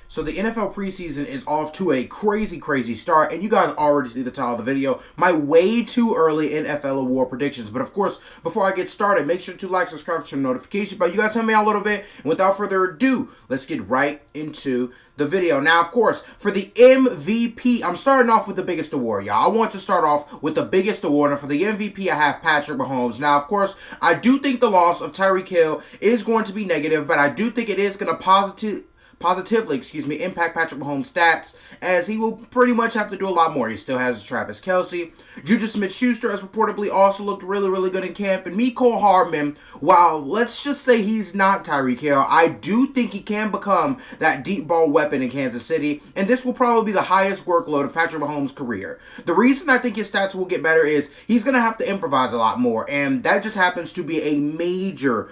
So the NFL preseason is off to a crazy, crazy start, and you guys already see the title of the video. My way too early NFL award predictions. But of course, before I get started, make sure to like, subscribe, turn notifications bell. You guys help me out a little bit. And without further ado, let's get right into the video. Now, of course, for the MVP, I'm starting off with the biggest award, y'all. I want to start off with the biggest award, and for the MVP, I have Patrick Mahomes. Now, of course, I do think the loss of Tyreek Hill is going to be negative, but I do think it is going to positively impact Patrick Mahomes' stats, as he will pretty much have to do a lot more. He still has Travis Kelce. Juju Smith-Schuster has reportedly also looked really, really good in camp. And Mecole Hardman, while let's just say he's not Tyreek Hill, I do think he can become that deep ball weapon in Kansas City. And this will probably be the highest workload of Patrick Mahomes' career. The reason I think his stats will get better is he's going to have to improvise a lot more. And that just happens to be a major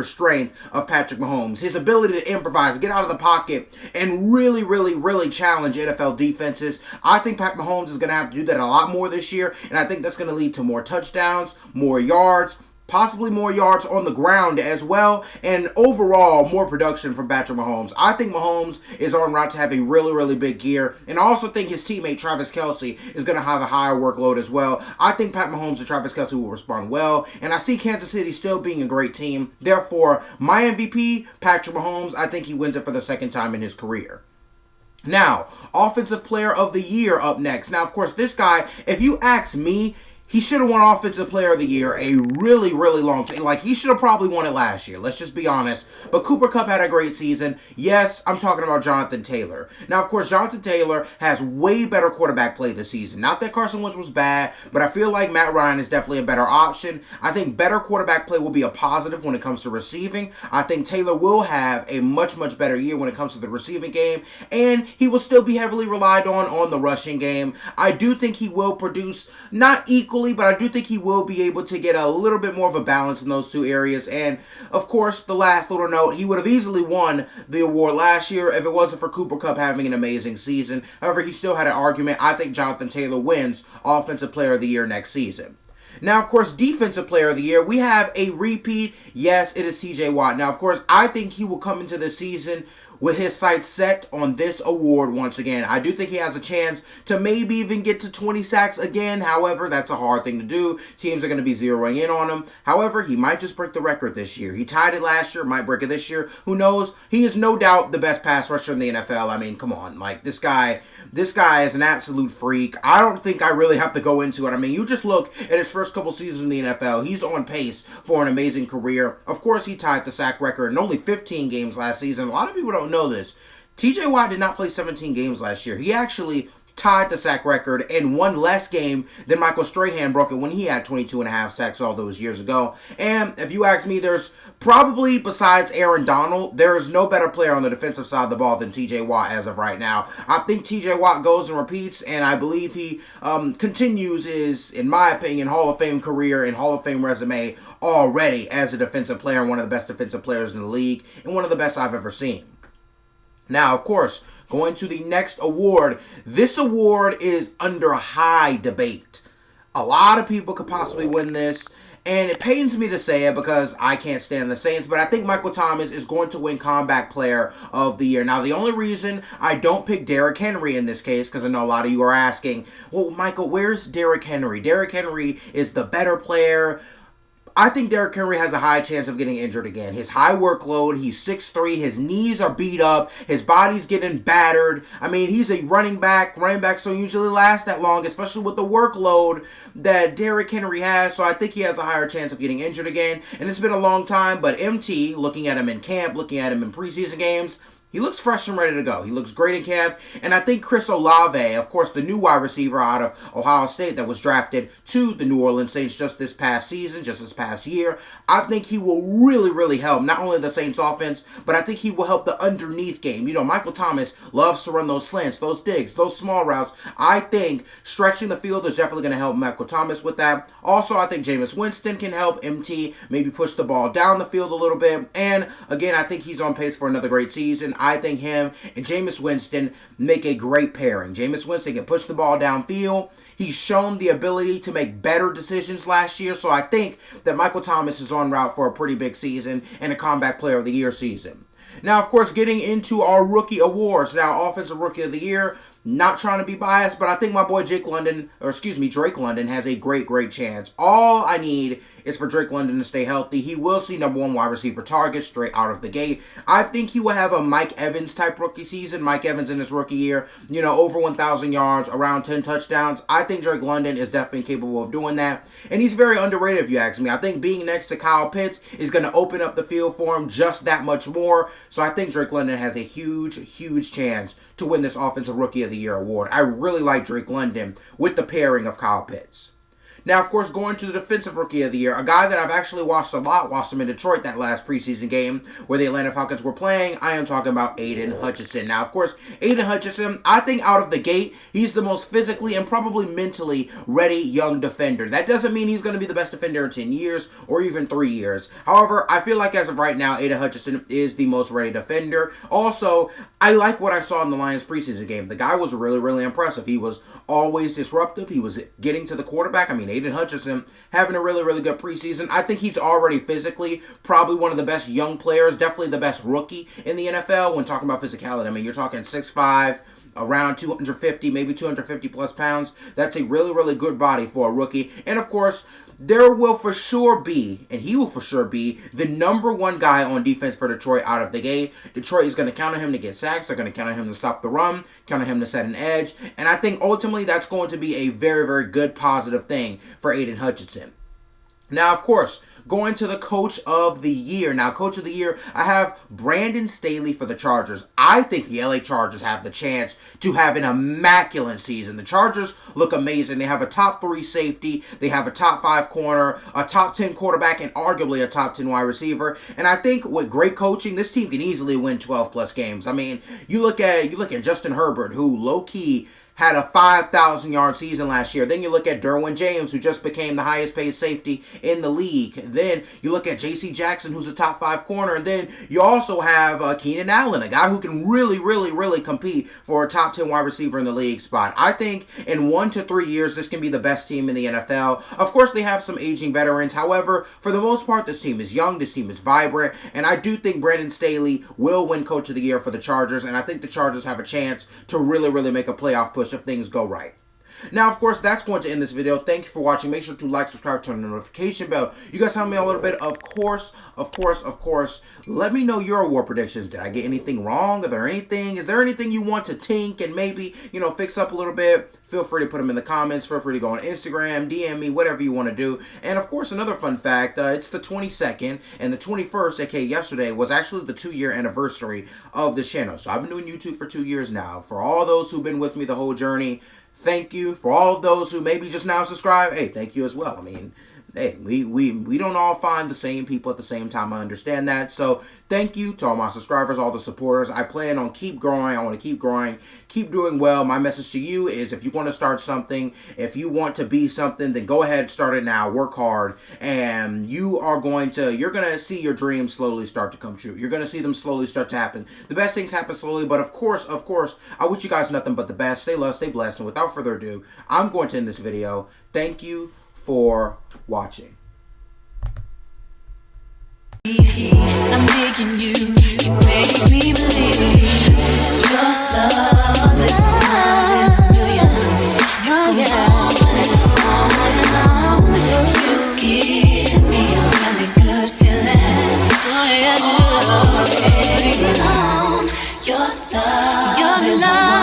strength of Patrick Mahomes. His ability to improvise, get out of the pocket, and really, really challenge NFL defenses. I think Pat Mahomes is going to have to do that a lot more this year, and I think that's going to lead to more touchdowns, more yards, possibly more yards on the ground as well, and overall more production from Patrick Mahomes. I think Mahomes is on route to have a really big year, and I also think his teammate Travis Kelce is going to have a higher workload as well. I think Pat Mahomes and Travis Kelce will respond well, and I see Kansas City still being a great team. Therefore, my MVP, Patrick Mahomes, I think he wins it for the second time in his career. Now, Offensive Player of the Year up next. Now, of course, this guy, if you ask me, he should have won Offensive Player of the Year a really long time. Like, he should have probably won it last year. Let's just be honest. But Cooper Kupp had a great season. Yes, I'm talking about Jonathan Taylor. Now, of course, Jonathan Taylor has way better quarterback play this season. Not that Carson Wentz was bad, but I feel like Matt Ryan is definitely a better option. I think better quarterback play will be a positive when it comes to receiving. I think Taylor will have a much better year when it comes to the receiving game. And he will still be heavily relied on the rushing game. I do think he will produce, not equal, but I do think he will be able to get a little bit more of a balance in those two areas. And, of course, the last little note, he would have easily won the award last year if it wasn't for Cooper Kupp having an amazing season. However, he still had an argument. I think Jonathan Taylor wins Offensive Player of the Year next season. Now, of course, Defensive Player of the Year, we have a repeat. Yes, it is TJ Watt. Now, of course, I think he will come into this season with his sights set on this award once again. I do think he has a chance to maybe even get to 20 sacks again. However, that's a hard thing to do. Teams are going to be zeroing in on him. However, he might just break the record this year. He tied it last year, might break it this year. Who knows? He is no doubt the best pass rusher in the NFL. I mean, come on. Like, this guy is an absolute freak. I don't think I really have to go into it. I mean, you just look at his first couple seasons in the NFL. He's on pace for an amazing career. Of course, he tied the sack record in only 15 games last season. A lot of people don't know this. TJ Watt did not play 17 games last year. He actually tied the sack record and won less game than Michael Strahan broke it when he had 22 and a half sacks all those years ago. And if you ask me, there's probably, besides Aaron Donald, there's no better player on the defensive side of the ball than TJ Watt as of right now. I think TJ Watt goes and repeats, and I believe he continues his, in my opinion, Hall of Fame career and Hall of Fame resume already as a defensive player, one of the best defensive players in the league, and one of the best I've ever seen. Now, of course, going to the next award. This award is under high debate. A lot of people could possibly win this, and it pains me to say it because I can't stand the Saints, but I think Michael Thomas is going to win Comeback Player of the Year. Now, the only reason I don't pick Derrick Henry in this case, because I know a lot of you are asking, well, Michael, where's Derrick Henry? Derrick Henry is the better player. I think Derrick Henry has a high chance of getting injured again. His high workload, he's 6'3", his knees are beat up, his body's getting battered. I mean, he's a running back. Running backs don't usually last that long, especially with the workload that Derrick Henry has. So I think he has a higher chance of getting injured again. And it's been a long time, but MT, looking at him in camp, looking at him in preseason games, he looks fresh and ready to go. He looks great in camp. And I think Chris Olave, of course, the new wide receiver out of Ohio State that was drafted to the New Orleans Saints just this past season, just this past year, I think he will really help not only the Saints offense, but I think he will help the underneath game. You know, Michael Thomas loves to run those slants, those digs, those small routes. I think stretching the field is definitely going to help Michael Thomas with that. Also, I think Jameis Winston can help MT maybe push the ball down the field a little bit. And again, I think he's on pace for another great season. I think him and Jameis Winston make a great pairing. Jameis Winston can push the ball downfield. He's shown the ability to make better decisions last year, so I think that Michael Thomas is on route for a pretty big season and a Comeback Player of the Year season. Now, of course, getting into our rookie awards. Now, Offensive Rookie of the Year. Not trying to be biased, but I think my boy Drake London has a great chance. All I need is for Drake London to stay healthy. He will see #1 wide receiver targets straight out of the gate. I think he will have a Mike Evans type rookie season. Mike Evans in his rookie year, over 1,000 yards, around 10 touchdowns. I think Drake London is definitely capable of doing that, and he's very underrated if you ask me. I think being next to Kyle Pitts is going to open up the field for him just that much more. So I think Drake London has a huge chance to win this Offensive Rookie of the Year award. I really like Drake London with the pairing of Kyle Pitts. Now, of course, going to the Defensive Rookie of the Year, a guy that I've actually watched a lot, watched him in Detroit that last preseason game where the Atlanta Falcons were playing. I am talking about Aiden Hutchinson. Now, of course, Aiden Hutchinson, I think out of the gate, he's the most physically and probably mentally ready young defender. That doesn't mean he's going to be the best defender in 10 years or even 3 years. However, I feel like as of right now, Aiden Hutchinson is the most ready defender. Also, I like what I saw in the Lions preseason game. The guy was really impressive. He was always disruptive. He was getting to the quarterback. I mean, Aiden Hutchinson having a really good preseason. I think he's already physically probably one of the best young players, definitely the best rookie in the NFL when talking about physicality. I mean, you're talking 6'5", around 250, maybe 250 plus pounds. That's a really good body for a rookie. And of course, there will for sure be, and he will for sure be, the #1 guy on defense for Detroit out of the gate. Detroit is going to count on him to get sacks. They're going to count on him to stop the run, count on him to set an edge. And I think ultimately that's going to be a very good positive thing for Aiden Hutchinson. Now, of course, going to the Coach of the Year. Now, Coach of the Year, I have Brandon Staley for the Chargers. I think the LA Chargers have the chance to have an immaculate season. The Chargers look amazing. They have a top 3 safety. They have a top 5 corner, a top 10 quarterback, and arguably a top 10 wide receiver. And I think with great coaching, this team can easily win 12+ games. I mean, you look at Justin Herbert, who low-key had a 5,000-yard season last year. Then you look at Derwin James, who just became the highest-paid safety in the league. Then you look at J.C. Jackson, who's a top 5 corner. And then you also have Keenan Allen, a guy who can really compete for a top 10 wide receiver in the league spot. I think in 1 to 3 years, this can be the best team in the NFL. Of course, they have some aging veterans. However, for the most part, this team is young. This team is vibrant. And I do think Brandon Staley will win Coach of the Year for the Chargers. And I think the Chargers have a chance to really make a playoff push if things go right. Now, of course, that's going to end this video. Thank you for watching. Make sure to like, subscribe, turn on the notification bell. You guys help me out a little bit. Of course. Let me know your award predictions. Did I get anything wrong? Is there anything you want to tink and maybe, fix up a little bit? Feel free to put them in the comments. Feel free to go on Instagram, DM me, whatever you want to do. And of course, another fun fact, it's the 22nd and the 21st, aka yesterday, was actually the 2-year anniversary of this channel. So I've been doing YouTube for 2 years now. For all those who've been with me the whole journey, thank you. For all of those who maybe just now subscribe, hey, thank you as well. I mean, hey, we don't all find the same people at the same time. I understand that. So thank you to all my subscribers, all the supporters. I plan on keep growing. I want to keep growing, keep doing well. My message to you is if you want to start something, if you want to be something, then go ahead, start it now, work hard, and you're going to see your dreams slowly start to come true. You're going to see them slowly start to happen. The best things happen slowly, but of course, I wish you guys nothing but the best. Stay loved, stay blessed, and without further ado, I'm going to end this video. Thank you for watching. I'm digging you make me believe your love is one in a million. Goes on and on. You give me a really good feeling. Oh yeah, your love, your love.